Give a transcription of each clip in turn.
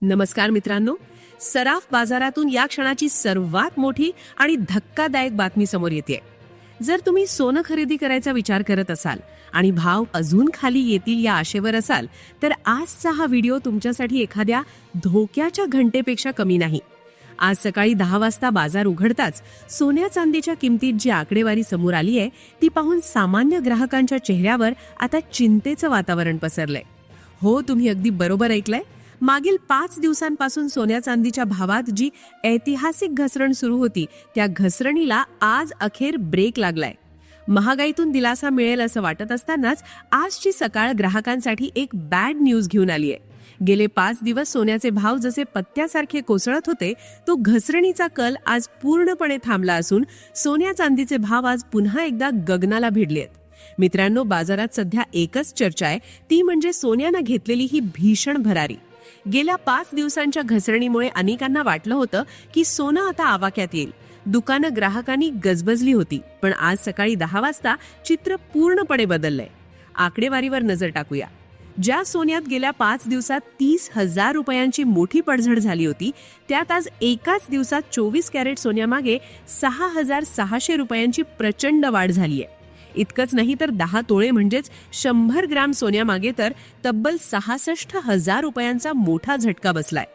नमस्कार मित्रांनो, सराफ बाजारातून या क्षणाची सर्वात मोठी आणि धक्कादायक बातमी समोर येते. जर तुम्ही सोनं खरेदी करायचा विचार करत असाल आणि भाव अजून खाली येतील या आशेवर असाल, तर आजचा हा व्हिडिओ तुमच्यासाठी एखाद्या धोक्याच्या घंटेपेक्षा कमी नाही. आज सकाळी 10 वाजता बाजार उघडताच सोन्या चांदीच्या किमतीत जी आकडेवारी समोर आली आहे, ती पाहून सामान्य ग्राहकांच्या चेहऱ्यावर आता चिंतेचं वातावरण पसरलंय. हो, तुम्ही अगदी बरोबर ऐकलंय. मागील 5 दिवसांपासून सोन्या चांदीच्या भावात जी ऐतिहासिक घसरण सुरू होती, त्या घसरणीला आज अखेर ब्रेक लागलाय. महागाईतून दिलासा मिळेल असं वाटत असतानाच आजची सकाळ ग्राहकांसाठी एक बॅड न्यूज घेऊन आली आहे. गेले 5 दिवस सोन्याचे भाव जसे पत्त्यासारखे कोसळत होते, तो घसरणीचा कल आज पूर्णपणे थांबला असून सोन्या चांदीचे भाव आज पुन्हा एकदा गगनाला भिडलेत. मित्रांनो, बाजारात सध्या एकच चर्चा आहे, ती म्हणजे सोन्यानं घेतलेली ही भीषण भरारी. गेल्या 5 दिवसांच्या घसरणीमुळे अनेकांना वाटलं होतं की सोनं आता आवाक्यात येईल. दुकानं ग्राहकांनी गजबजली होती. पण आज सकाळी 10 वाजता चित्र पूर्णपणे बदललंय. आकडेवारीवर नजर टाकूया. ज्या सोन्यात गेल्या 5 दिवसात 30,000 रुपयांची मोठी पडझड झाली होती, त्यात आज एकाच दिवसात 24 कॅरेट सोन्यामागे 6,600 रुपयांची प्रचंड वाढ झालीय. इतकंच नाही तर 10 तोळे म्हणजेच 100 ग्राम सोन्यामागे तर तब्बल 66,000 रुपयांचा मोठा झटका बसलाय.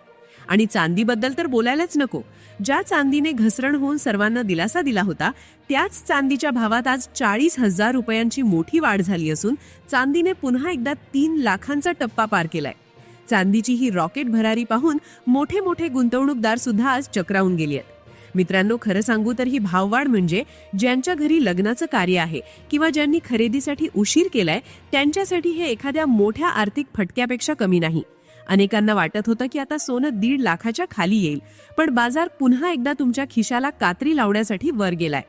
आणि चांदीबद्दल तर बोलायलाच नको. ज्या चांदीने घसरण होऊन सर्वांना दिलासा दिला होता, त्याच चांदीच्या भावात आज 40,000 रुपयांची मोठी वाढ झाली असून चांदीने पुन्हा एकदा 3 लाखांचा टप्पा पार केलाय. चांदीची ही रॉकेट भरारी पाहून मोठे मोठे गुंतवणूकदार सुद्धा आज चक्रावून गेले आहेत. मित्रांनो, खरं सांगू तर ही भाववाढ म्हणजे ज्यांच्या घरी लग्नाचं कार्य आहे किंवा ज्यांनी खरेदीसाठी उशीर केलाय, त्यांच्यासाठी हे एखाद्या मोठ्या आर्थिक फटक्यापेक्षा कमी नाही. अनेकांना वाटत होतं की आता सोनं 1.5 लाखाच्या खाली येईल, पण बाजार पुन्हा एकदा तुमच्या खिशाला कात्री लावण्यासाठी वर गेलाय.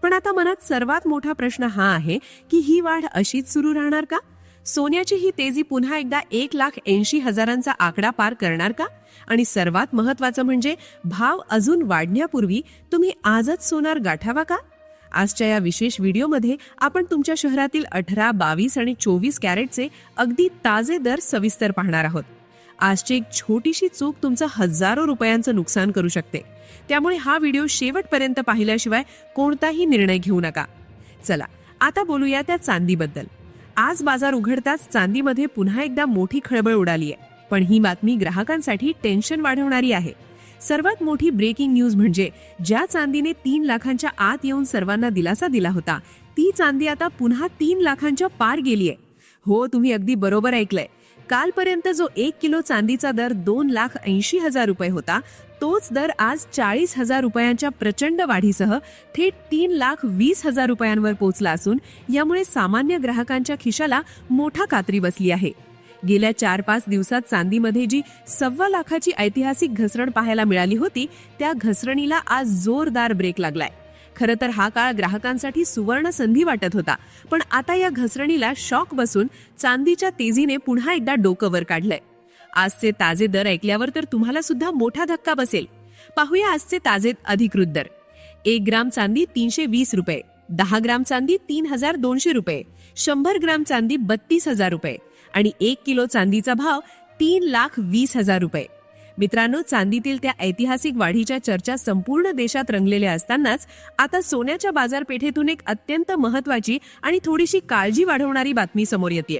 पण आता मनात सर्वात मोठा प्रश्न हा आहे की ही वाढ अशीच सुरू राहणार का? सोन्याची ही तेजी पुन्हा एकदा 1,80,000चा आकडा पार करणार का? आणि सर्वात महत्वाचं म्हणजे भाव अजून वाढण्यापूर्वी तुम्ही आजच सोनार गाठावा का? आजच्या या विशेष व्हिडिओमध्ये आपण तुमच्या शहरातील 18, 22 आणि 24 कॅरेटचे अगदी ताजे दर सविस्तर पाहणार आहोत. आजची एक छोटीशी चूक तुमचं हजारो रुपयांचं नुकसान करू शकते. त्यामुळे हा व्हिडिओ शेवटपर्यंत पाहिल्याशिवाय कोणताही निर्णय घेऊ नका. चला आता बोलूया त्या चांदीबद्दल. आज बाजार उघडताच चांदीमध्ये पुन्हा एकदा मोठी खळबळ उडाली आहे. पण ही बातमी ग्राहकांसाठी टेन्शन वाढवणारी आहे. सर्वात मोठी ब्रेकिंग न्यूज म्हणजे ज्या चांदीने 3 लाखांच्या आत येऊन सर्वांना दिलासा दिला होता, ती चांदी आता पुन्हा 3 लाखांच्या पार गेलीय. हो, तुम्ही अगदी बरोबर ऐकलंय. कालपर्यंत जो 1 किलो चांदीचा दर 2,80,000 रुपये होता, तोच दर आज 40,000 रुपयांच्या प्रचंड वाढीसह थेट 3,20,000 रुपयांवर पोहोचला असून यामुळे सामान्य ग्राहकांच्या खिशाला मोठा कात्री बसली आहे. गेल्या 4-5 दिवसात चांदीमध्ये जी 1.25 लाखाची ऐतिहासिक घसरण पाहायला मिळाली होती, त्या घसरणीला आज जोरदार ब्रेक लागलाय. खरं तर हा काळ ग्राहकांसाठी सुवर्ण संधी वाटत होता, पण आता या घसरणीला शॉक बसून चांदीच्या तेजीने पुन्हा एकदा डोकं वर काढलंय. आजचे ताजे दर ऐकल्यावर तर तुम्हाला सुद्धा मोठा धक्का बसेल. पाहूया आजचे ताजे अधिकृत दर. 1 ग्राम चांदी 320 रुपये, 10 ग्राम चांदी 3,200 रुपये, 100 ग्राम चांदी 32,000 रुपये आणि 1 किलो चांदीचा भाव 3,20,000 रुपये. मित्रांनो, चांदीतील त्या ऐतिहासिक वाढीच्या चर्चा संपूर्ण देशात रंगलेल्या असतानाच आता सोन्याच्या बाजारपेठेतून एक अत्यंत महत्वाची आणि थोडीशी काळजी वाढवणारी बातमी समोर येते.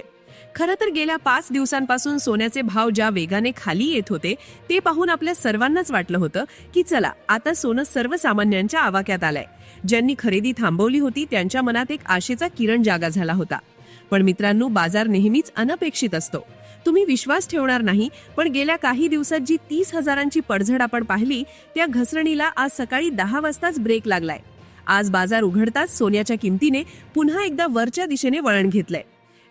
खरं तर गेल्या 5 दिवसांपासून सोन्याचे भाव ज्या वेगाने खाली येत होते, ते पाहून आपल्या सर्वांनाच वाटलं होतं की चला आता सोनं सर्वसामान्यांच्या आवाक्यात आलंय. ज्यांनी खरेदी थांबवली होती त्यांच्या मनात एक आशेचा किरण जागा झाला होता. पण मित्रांनो, बाजार नेहमीच अनपेक्षित असतो. तुम्ही विश्वास ठेवणार नाही, पण गेल्या काही दिवसात जी 30,000ची पडझड आपण पाहिली, त्या घसरणीला आज सकाळी 10 वाजताच ब्रेक लागलाय. आज बाजार उघडताच सोन्याच्या किमतीने पुन्हा एकदा वरच्या दिशेने वळण घेतलंय.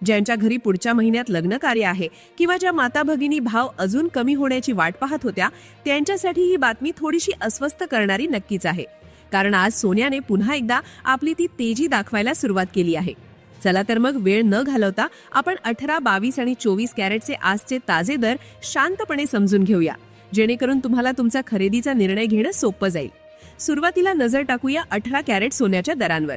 ज्यांच्या घरी पुढच्या महिन्यात लग्न कार्य आहे किंवा ज्या माता भगिनी भाव अजून कमी होण्याची वाट पाहत होत्या, त्यांच्यासाठी ही बातमी थोडीशी अस्वस्थ करणारी नक्कीच आहे. कारण आज सोन्याने पुन्हा एकदा आपली ती तेजी दाखवायला सुरुवात केली आहे. चला तर मग वेळ न घालवता आपण 18, 22 आणि 24 कॅरेटचे आजचे ताजे दर शांतपणे समजून घेऊया, जेणेकरून तुम्हाला तुमचा खरेदीचा निर्णय घेणं सोपं जाईल. सुरुवातीला नजर टाकूया 18 कॅरेट सोन्याच्या दरांवर.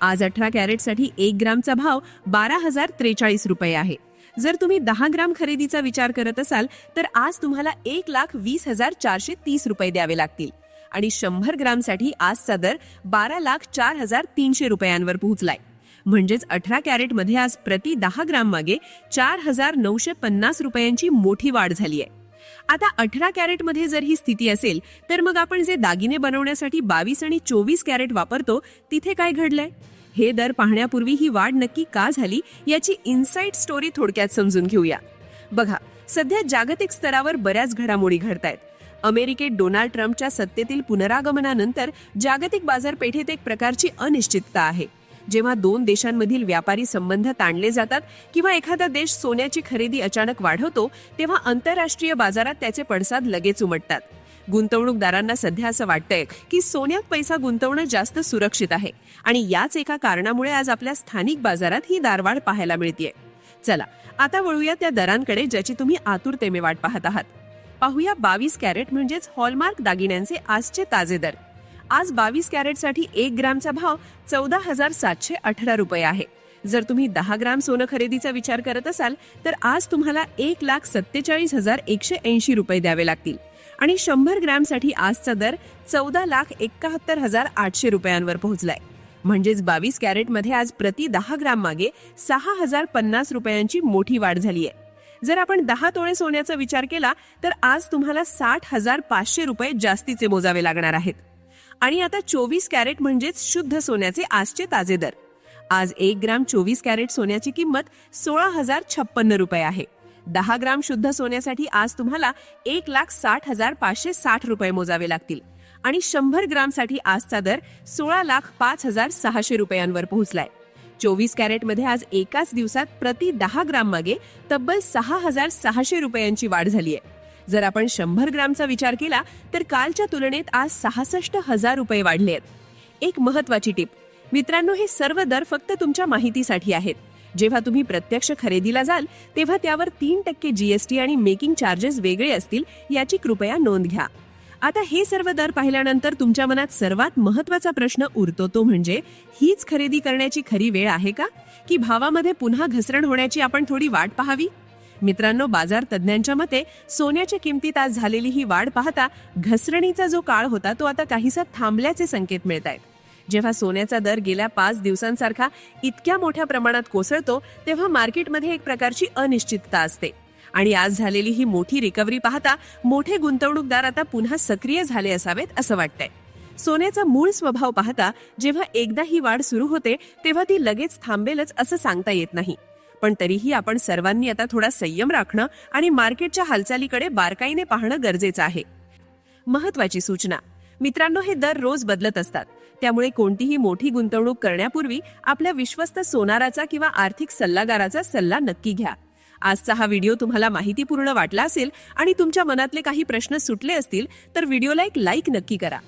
आज 18 कॅरेटसाठी 1 ग्रामचा भाव 12,043 रुपये आहे. जर तुम्ही 10 ग्राम खरेदीचा विचार करत असाल तर आज तुम्हाला 1,20,430 रुपये द्यावे लागतील आणि 100 ग्रामसाठी आजचा दर 12,04,300 रुपयांवर पोहोचलाय. म्हणजेच 18 कॅरेटमध्ये आज प्रति 10 ग्राम मागे 4,950 रुपयांची मोठी वाढ झाली आहे. आता 18 कॅरेटमध्ये जर ही स्थिती असेल तर मग आपण जे दागिने बनवण्यासाठी 22 आणि 24 कॅरेट वापरतो तिथे काय घडलंय? हे दर पाहण्यापूर्वी ही वाढ नक्की का झाली याची इनसाइड स्टोरी थोडक्यात समजून घेऊया. बघा, सध्या जागतिक स्तरावर बऱ्याच घडामोडी घडतायत. अमेरिकेत डोनाल्ड ट्रम्पच्या सत्तेतील पुनरागमनानंतर जागतिक बाजारपेठेत एक प्रकारची अनिश्चितता आहे. जेव्हा दोन देशांमधील व्यापारी संबंध ताणले जातात किंवा एखादा देश सोन्याची खरेदी अचानक वाढवतो तेव्हा आंतरराष्ट्रीय बाजारात त्याचे पडसाद लगेच उमटतात. गुंतवणूकदारांना सध्या असं वाटतंय की सोन्यात पैसा गुंतवणं जास्त सुरक्षित आहे आणि याच एका कारणामुळे आज आपल्या स्थानिक बाजारात ही दारवाढ पाहायला मिळतेय. चला आता वळूया त्या दरांकडे ज्याची तुम्ही आतुरतेने वाट पाहत आहात. पाहूया 22 कॅरेट म्हणजेच हॉलमार्क दागिन्यांचे आजचे ताजे दर. आज 22 कॅरेटसाठी 1 ग्रामचा भाव 14,718 रुपये आहे. जर तुम्ही 10 ग्राम सोनं खरेदीचा विचार करत असाल तर आज तुम्हाला 1,47,180 रुपये द्यावे लागतील आणि 100 ग्रामसाठी आजचा दर 14,71,800 रुपयांवर पोहोचलाय. म्हणजेच 22 कॅरेटमध्ये आज प्रति 10 ग्राम मागे 6,050 रुपयांची मोठी वाढ झाली आहे. जर आपण 10 तोळे सोन्याचा विचार केला तर आज तुम्हाला 60,500 रुपये जास्तीचे मोजावे लागणार आहेत. आणि आता 24 कॅरेट म्हणजेच शुद्ध सोन्याचे आजचे ताजे दर. आज 1 ग्राम 24 कॅरेट सोन्याची किंमत 16,056 रुपये आहे. 10 ग्राम शुद्ध सोन्यासाठी आज तुम्हाला 1,60,560 रुपये मोजावे लागतील आणि 100 ग्रामसाठी आजचा दर 16,05,600 रुपयांवर पोहोचलाय. 24 कॅरेटमध्ये आज एकाच दिवसात प्रति 10 ग्राम मागे तब्बल 6,600 रुपयांची वाढ झाली आहे. जर आपण 100 ग्रामचा विचार केला तर कालच्या तुलनेत आज 66,000 रुपये वाढले आहेत. एक महत्वाची टिप मित्रांनो, हे सर्व दर फक्त तुमच्या माहितीसाठी आहेत. जेव्हा तुम्ही प्रत्यक्ष खरेदीला जाल तेव्हा त्यावर 3% GST आणि मेकिंग चार्जेस वेगळे असतील याची कृपया नोंद घ्या. आता हे सर्व दर पाहिल्यानंतर तुमच्या मनात सर्वात महत्वाचा प्रश्न उरतो तो म्हणजे हीच खरेदी करण्याची खरी वेळ आहे का, की भावामध्ये पुन्हा घसरण होण्याची आपण थोडी वाट पाहावी? मित्रांनो, बाजार तज्ञांच्या मते सोन्याच्या किमतीत आज झालेली ही वाढ पाहता घसरणीचा जो काळ होता तो आता काहीसा थांबल्याचे संकेत मिळत आहेत. जेव्हा सोन्याचा दर गेल्या 5 दिवसांसारखा इतक्या मोठ्या प्रमाणात कोसळतो तेव्हा मार्केटमध्ये एक प्रकारची अनिश्चितता असते आणि आज झालेली ही मोठी रिकव्हरी पाहता मोठे गुंतवणूकदार आता पुन्हा सक्रिय झाले असावेत असं वाटतंय. सोन्याचा मूळ स्वभाव पाहता जेव्हा एकदा ही वाढ सुरू होते तेव्हा ती लगेच थांबेलच असं सांगता येत नाही. पण तरीही आपण सर्वांनी आता थोडा संयम राखणं आणि मार्केटच्या हालचालीकडे बारकाईने पाहणं गरजेचं आहे. महत्वाची सूचना मित्रांनो, हे दर रोज बदलत असतात. त्यामुळे कोणतीही मोठी गुंतवणूक करण्यापूर्वी आपल्या विश्वस्त सोनाराचा किंवा आर्थिक सल्लागाराचा सल्ला नक्की घ्या. आजचा हा व्हिडिओ तुम्हाला माहितीपूर्ण वाटला असेल आणि तुमच्या मनातले काही प्रश्न सुटले असतील तर व्हिडिओला एक लाईक नक्की करा.